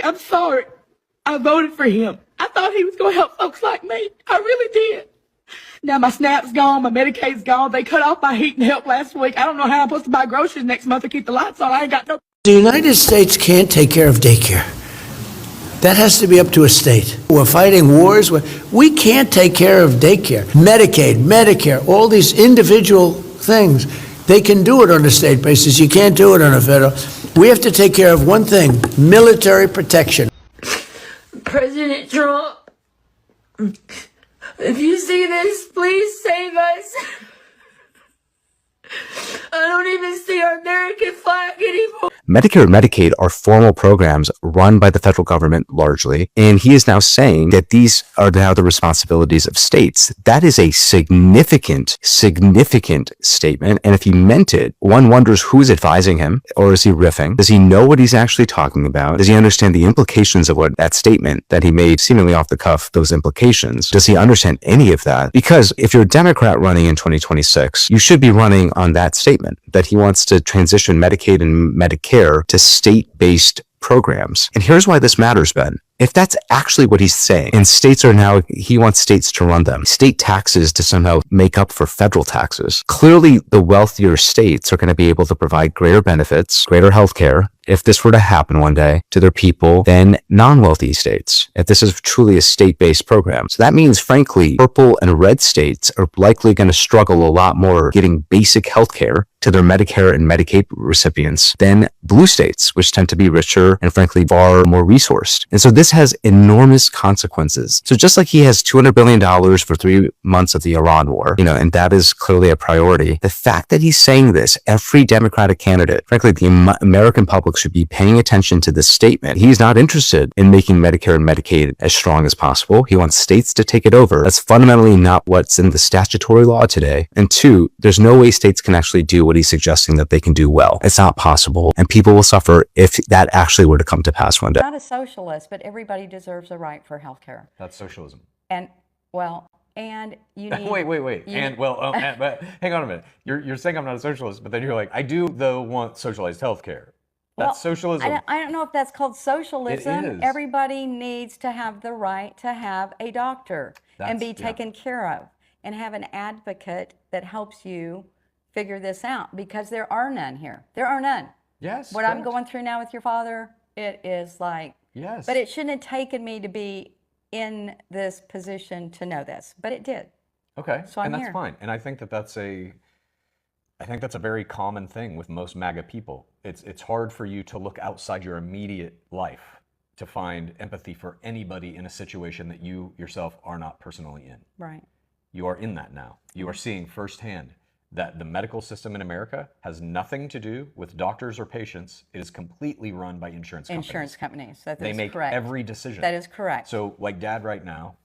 I'm sorry. I voted for him. I thought he was going to help folks like me. I really did. Now my SNAP's gone, my Medicaid's gone. They cut off my heat and help last week. I don't know how I'm supposed to buy groceries next month to keep the lights on. I ain't got no... The United States can't take care of daycare. That has to be up to a state. We're fighting wars. We can't take care of daycare. Medicaid, Medicare, all these individual things, they can do it on a state basis. You can't do it on a federal. We have to take care of one thing, military protection. President Trump, if you see this, please save us. I don't even see our American flag anymore. Medicare and Medicaid are formal programs run by the federal government largely, and he is now saying that these are now the responsibilities of states. That is a significant statement, and if he meant it, one wonders who's advising him, or is he riffing? Does he know what he's actually talking about? Does he understand the implications of what that statement that he made seemingly off the cuff, those implications? Does he understand any of that? Because if you're a Democrat running in 2026, you should be running on that statement, that he wants to transition Medicaid and Medicare to state-based programs. And here's why this matters, Ben. If that's actually what he's saying, and states are now, he wants states to run them, state taxes to somehow make up for federal taxes. Clearly, the wealthier states are going to be able to provide greater benefits, greater health care, if this were to happen one day to their people, than non-wealthy states, if this is truly a state-based program. So that means, frankly, purple and red states are likely going to struggle a lot more getting basic health care to their Medicare and Medicaid recipients than blue states, which tend to be richer and frankly far more resourced. And so this has enormous consequences. So just like he has $200 billion for 3 months of the Iran war, and that is clearly a priority, the fact that he's saying this, every Democratic candidate, frankly, the American public should be paying attention to this statement. He's not interested in making Medicare and Medicaid as strong as possible. He wants states to take it over. That's fundamentally not what's in the statutory law today. And two, there's no way states can actually do what he's suggesting that they can do well. It's not possible. And people will suffer if that actually were to come to pass one day. Not a socialist, but everybody deserves a right for health care. That's socialism. And you need... Wait. But hang on a minute. You're saying I'm not a socialist, but then you're like, I do, though, want socialized health care. That's socialism. I don't know if that's called socialism. It is. Everybody needs to have the right to have a doctor and be taken care of and have an advocate that helps you figure this out, because there are none here. There are none. Yes. What I'm going through now with your father, it is like... Yes. But it shouldn't have taken me to be in this position to know this, but it did. Okay. So I'm and that's here. fine. And I think that's a very common thing with most MAGA people. It's hard for you to look outside your immediate life to find empathy for anybody in a situation that you yourself are not personally in. Right. You are in that now. You are seeing firsthand that the medical system in America has nothing to do with doctors or patients. It is completely run by insurance companies. Insurance companies. That is correct. They make every decision. That is correct. So like Dad right now,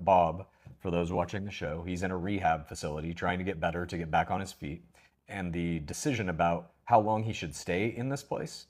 Bob, for those watching the show, he's in a rehab facility trying to get better, to get back on his feet. And the decision about how long he should stay in this place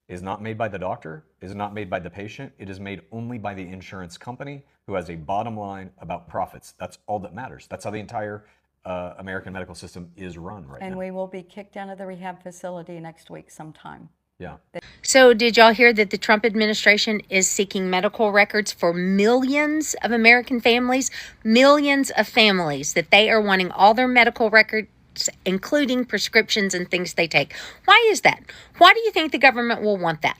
is not made by the doctor, is not made by the patient. It is made only by the insurance company, who has a bottom line about profits. That's all that matters. That's how the entire American medical system is run right now. And we will be kicked out of the rehab facility next week sometime. Yeah. So did y'all hear that the Trump administration is seeking medical records for millions of American families? Millions of families, that they are wanting all their medical records, including prescriptions and things they take. Why is that? Why do you think the government will want that?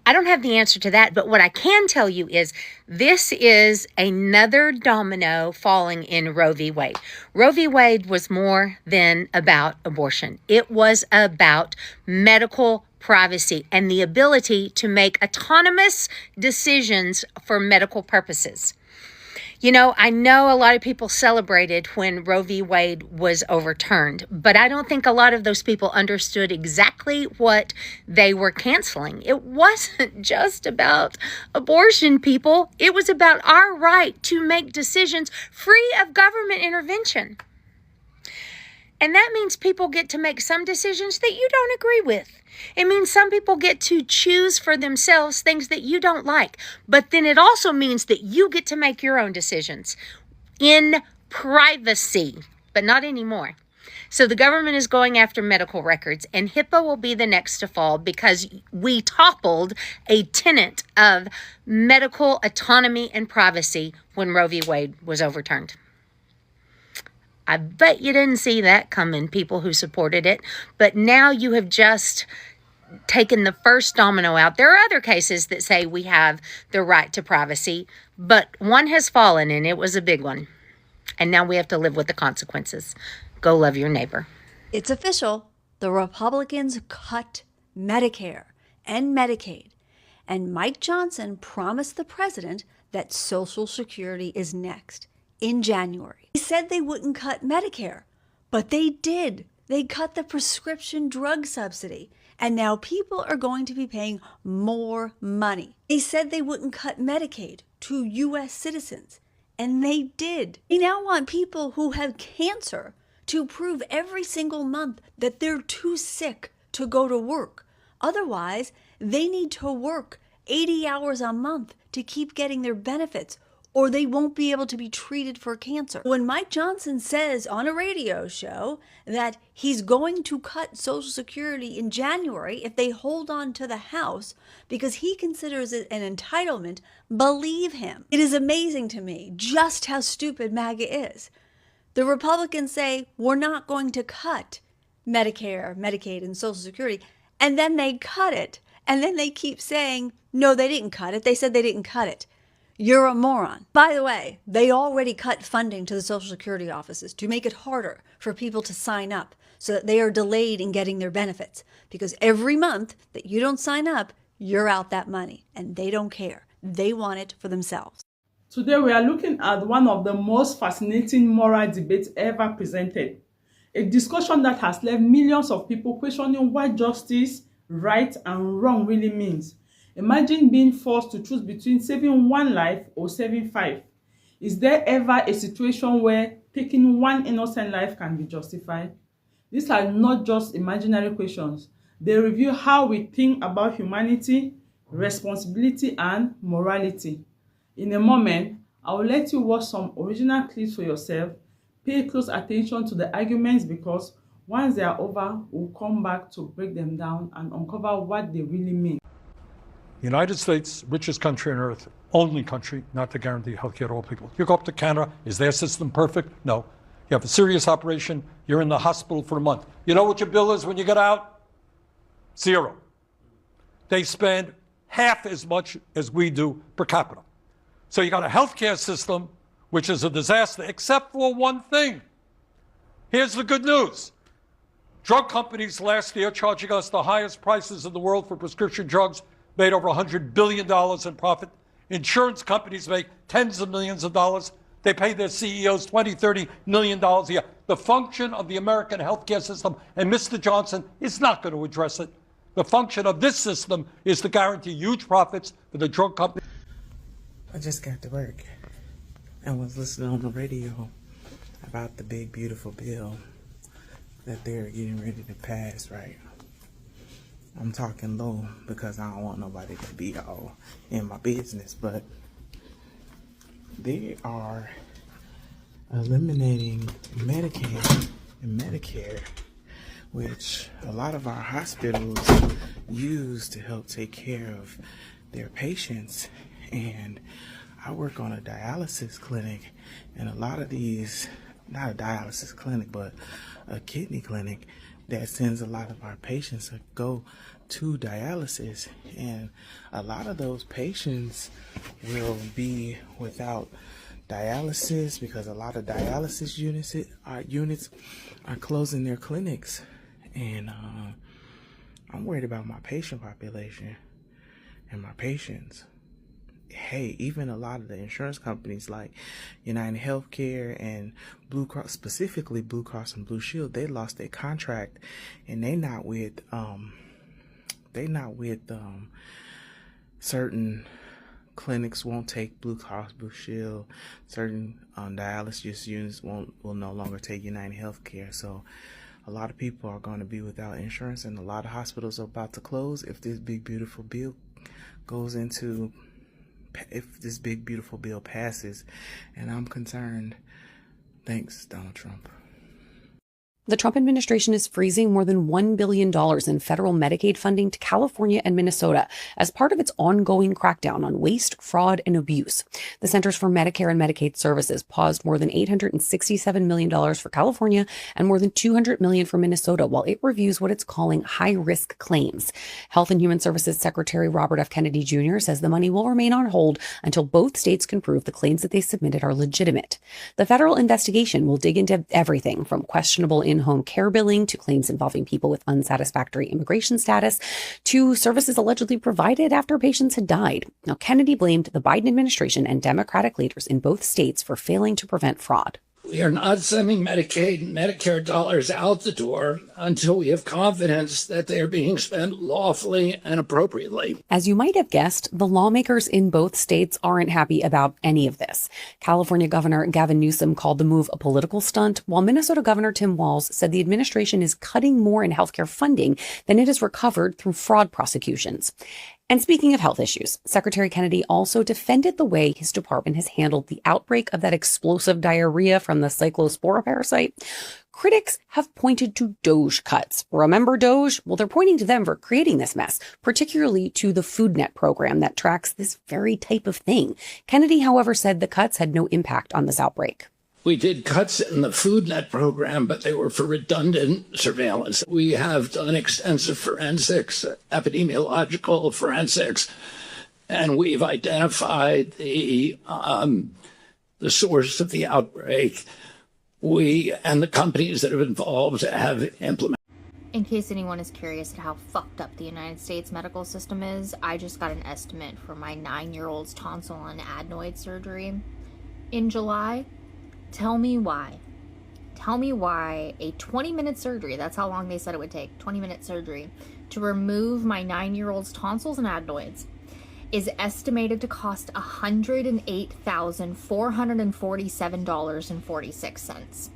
I don't have the answer to that, but what I can tell you is this is another domino falling in Roe v. Wade. Roe v. Wade was more than about abortion. It was about medical privacy and the ability to make autonomous decisions for medical purposes. I know a lot of people celebrated when Roe v. Wade was overturned, but I don't think a lot of those people understood exactly what they were canceling. It wasn't just about abortion, people. It was about our right to make decisions free of government intervention. And that means people get to make some decisions that you don't agree with. It means some people get to choose for themselves things that you don't like. But then it also means that you get to make your own decisions in privacy, but not anymore. So the government is going after medical records, and HIPAA will be the next to fall because we toppled a tenet of medical autonomy and privacy when Roe v. Wade was overturned. I bet you didn't see that coming, people who supported it, but now you have just taken the first domino out. There are other cases that say we have the right to privacy, but one has fallen, and it was a big one. And now we have to live with the consequences. Go love your neighbor. It's official. The Republicans cut Medicare and Medicaid. And Mike Johnson promised the president that Social Security is next in January. He said they wouldn't cut Medicare, but they did. They cut the prescription drug subsidy. And now people are going to be paying more money. They said they wouldn't cut Medicaid to U.S. citizens, and they did. They now want people who have cancer to prove every single month that they're too sick to go to work. Otherwise, they need to work 80 hours a month to keep getting their benefits, or they won't be able to be treated for cancer. When Mike Johnson says on a radio show that he's going to cut Social Security in January if they hold on to the House because he considers it an entitlement, believe him. It is amazing to me just how stupid MAGA is. The Republicans say we're not going to cut Medicare, Medicaid, and Social Security, and then they cut it, and then they keep saying, no, they didn't cut it. They said they didn't cut it. You're a moron. By the way, they already cut funding to the Social Security offices to make it harder for people to sign up so that they are delayed in getting their benefits. Because every month that you don't sign up, you're out that money. And they don't care. They want it for themselves. Today we are looking at one of the most fascinating moral debates ever presented. A discussion that has left millions of people questioning what justice, right, and wrong really means. Imagine being forced to choose between saving one life or saving 5. Is there ever a situation where taking one innocent life can be justified? These are not just imaginary questions. They reveal how we think about humanity, responsibility, and morality. In a moment, I will let you watch some original clips for yourself. Pay close attention to the arguments because once they are over, we'll come back to break them down and uncover what they really mean. United States, richest country on earth, only country not to guarantee healthcare to all people. You go up to Canada, is their system perfect? No. You have a serious operation, you're in the hospital for a month. You know what your bill is when you get out? 0. They spend half as much as we do per capita. So you got a healthcare system which is a disaster, except for one thing. Here's the good news. Drug companies last year charging us the highest prices in the world for prescription drugs, made over $100 billion in profit. Insurance companies make tens of millions of dollars. They pay their CEOs $20, $30 million a year. The function of the American healthcare system, and Mr. Johnson is not going to address it. The function of this system is to guarantee huge profits for the drug companies. I just got to work and was listening on the radio about the big, beautiful bill that they're getting ready to pass, right? I'm talking low because I don't want nobody to be all in my business, but they are eliminating Medicaid and Medicare, which a lot of our hospitals use to help take care of their patients. And I work on a dialysis clinic, and a lot of these, not a dialysis clinic, but a kidney clinic that sends a lot of our patients to go to dialysis, and a lot of those patients will be without dialysis because a lot of dialysis units are closing their clinics, and I'm worried about my patient population and my patients. Hey, even a lot of the insurance companies like United Healthcare and Blue Cross, specifically Blue Cross and Blue Shield, they lost their contract, and they not with certain clinics won't take Blue Cross Blue Shield. Certain dialysis units will no longer take United Healthcare. So a lot of people are going to be without insurance, and a lot of hospitals are about to close if this big beautiful bill passes, and I'm concerned. Thanks, Donald Trump. The Trump administration is freezing more than $1 billion in federal Medicaid funding to California and Minnesota as part of its ongoing crackdown on waste, fraud, and abuse. The Centers for Medicare and Medicaid Services paused more than $867 million for California and more than $200 million for Minnesota while it reviews what it's calling high-risk claims. Health and Human Services Secretary Robert F. Kennedy Jr. says the money will remain on hold until both states can prove the claims that they submitted are legitimate. The federal investigation will dig into everything from questionable in-home care billing to claims involving people with unsatisfactory immigration status to services allegedly provided after patients had died. Now, Kennedy blamed the Biden administration and Democratic leaders in both states for failing to prevent fraud. We are not sending Medicaid and Medicare dollars out the door until we have confidence that they are being spent lawfully and appropriately. As you might have guessed, the lawmakers in both states aren't happy about any of this. California Governor Gavin Newsom called the move a political stunt, while Minnesota Governor Tim Walz said the administration is cutting more in healthcare funding than it has recovered through fraud prosecutions. And speaking of health issues, Secretary Kennedy also defended the way his department has handled the outbreak of that explosive diarrhea from the cyclospora parasite. Critics have pointed to DOGE cuts. Remember DOGE? Well, they're pointing to them for creating this mess, particularly to the FoodNet program that tracks this very type of thing. Kennedy, however, said the cuts had no impact on this outbreak. We did cuts in the FoodNet program, but they were for redundant surveillance. We have done extensive forensics, epidemiological forensics, and we've identified the source of the outbreak. We and the companies that have involved have implemented. In case anyone is curious at how fucked up the United States medical system is, I just got an estimate for my 9-year-old's tonsil and adenoid surgery in July. Tell me why a 20-minute surgery, that's how long they said it would take, 20-minute surgery, to remove my 9-year-old's tonsils and adenoids is estimated to cost $108,447.46.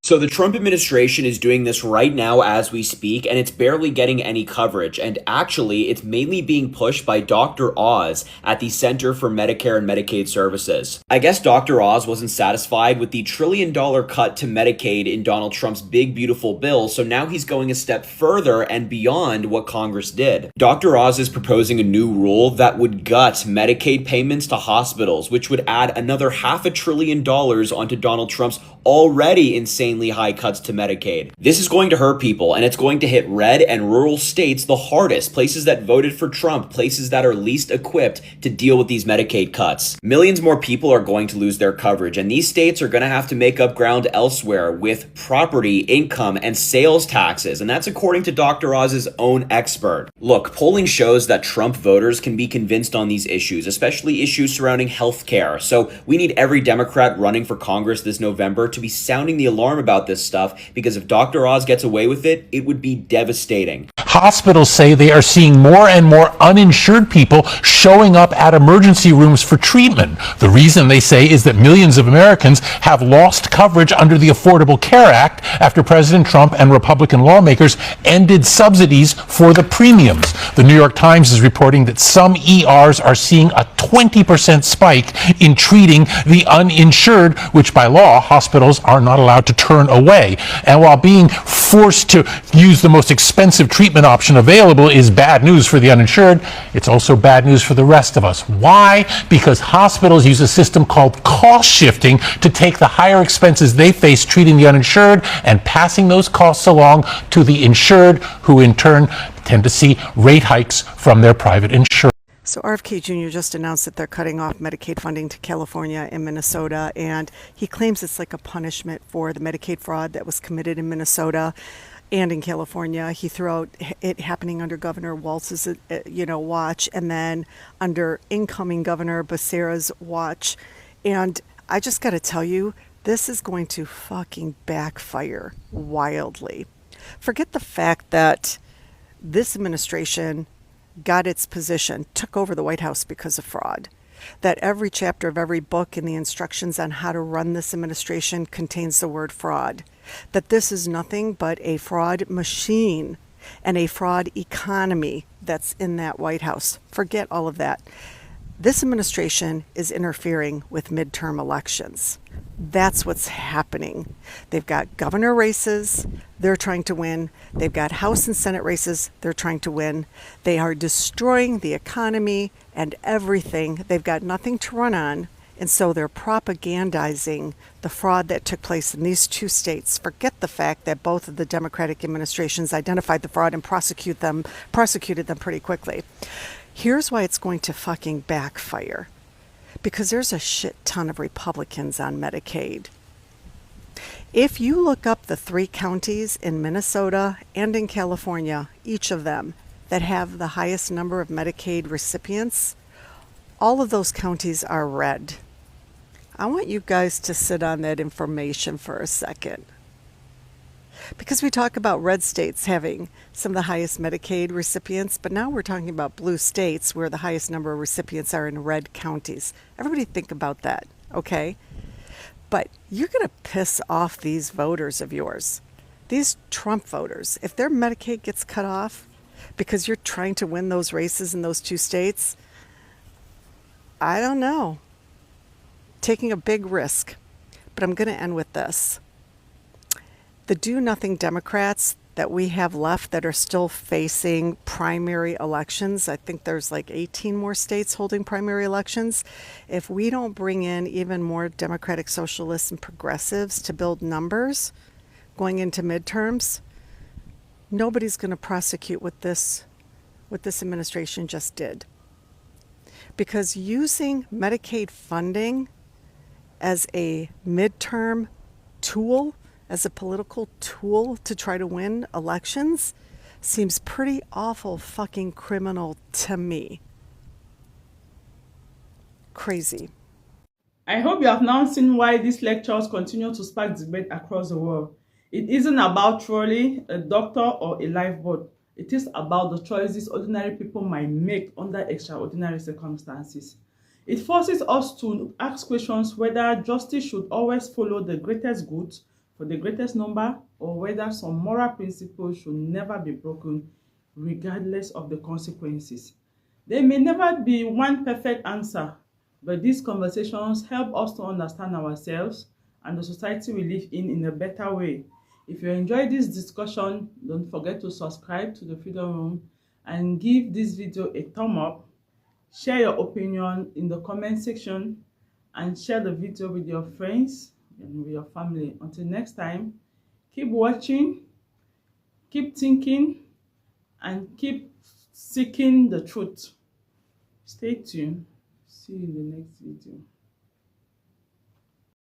So the Trump administration is doing this right now as we speak, and it's barely getting any coverage. And actually, it's mainly being pushed by Dr. Oz at the Center for Medicare and Medicaid Services. I guess Dr. Oz wasn't satisfied with the $1 trillion cut to Medicaid in Donald Trump's big, beautiful bill, so now he's going a step further and beyond what Congress did. Dr. Oz is proposing a new rule that would gut Medicaid payments to hospitals, which would add another $500 billion onto Donald Trump's already insanely high cuts to Medicaid. This is going to hurt people, and it's going to hit red and rural states the hardest, places that voted for Trump, places that are least equipped to deal with these Medicaid cuts. Millions more people are going to lose their coverage, and these states are going to have to make up ground elsewhere with property, income, and sales taxes, and that's according to Dr. Oz's own expert. Look, polling shows that Trump voters can be convinced on these issues, especially issues surrounding healthcare, so we need every Democrat running for Congress this November to be sounding the alarm about this stuff, because if Dr. Oz gets away with it, it would be devastating. Hospitals say they are seeing more and more uninsured people showing up at emergency rooms for treatment. The reason, they say, is that millions of Americans have lost coverage under the Affordable Care Act after President Trump and Republican lawmakers ended subsidies for the premiums. The New York Times is reporting that some ERs are seeing a 20% spike in treating the uninsured, which by law hospitals are not allowed to turn away. And while being forced to use the most expensive treatment option available is bad news for the uninsured, it's also bad news for the rest of us. Why? Because hospitals use a system called cost shifting to take the higher expenses they face treating the uninsured and passing those costs along to the insured, who in turn tend to see rate hikes from their private insurers. So RFK Jr. just announced that they're cutting off Medicaid funding to California and Minnesota, and he claims it's like a punishment for the Medicaid fraud that was committed in Minnesota and in California. He threw out it happening under Governor Walz's, watch, and then under incoming Governor Becerra's watch. And I just got to tell you, this is going to fucking backfire wildly. Forget the fact that this administration got its position, took over the White House because of fraud. That every chapter of every book in the instructions on how to run this administration contains the word fraud. That this is nothing but a fraud machine and a fraud economy that's in that White House. Forget all of that. This administration is interfering with midterm elections. That's what's happening. They've got governor races they're trying to win. They've got House and Senate races they're trying to win. They are destroying the economy and everything. They've got nothing to run on. And so they're propagandizing the fraud that took place in these two states. Forget the fact that both of the Democratic administrations identified the fraud and prosecuted them pretty quickly. Here's why it's going to fucking backfire. Because there's a shit ton of Republicans on Medicaid. If you look up the 3 counties in Minnesota and in California, each of them, that have the highest number of Medicaid recipients, all of those counties are red. I want you guys to sit on that information for a second. Because we talk about red states having some of the highest Medicaid recipients, but now we're talking about blue states where the highest number of recipients are in red counties. Everybody think about that, okay? But you're going to piss off these voters of yours, these Trump voters. If their Medicaid gets cut off because you're trying to win those races in those 2 states, I don't know. Taking a big risk. But I'm going to end with this. The do-nothing Democrats that we have left that are still facing primary elections, I think there's like 18 more states holding primary elections. If we don't bring in even more Democratic socialists and progressives to build numbers going into midterms, nobody's going to prosecute what this administration just did. Because using Medicaid funding as a midterm tool, as a political tool to try to win elections, seems pretty awful fucking criminal to me. Crazy. I hope you have now seen why these lectures continue to spark debate across the world. It isn't about trolling a doctor or a lifeboat. It is about the choices ordinary people might make under extraordinary circumstances. It forces us to ask questions whether justice should always follow the greatest good for the greatest number, or whether some moral principles should never be broken, regardless of the consequences. There may never be one perfect answer, but these conversations help us to understand ourselves and the society we live in a better way. If you enjoyed this discussion, don't forget to subscribe to the Freedom Room and give this video a thumb up. Share your opinion in the comment section and share the video with your friends and with your family. Until next time, keep watching, keep thinking, and keep seeking the truth. Stay tuned. See you in the next video.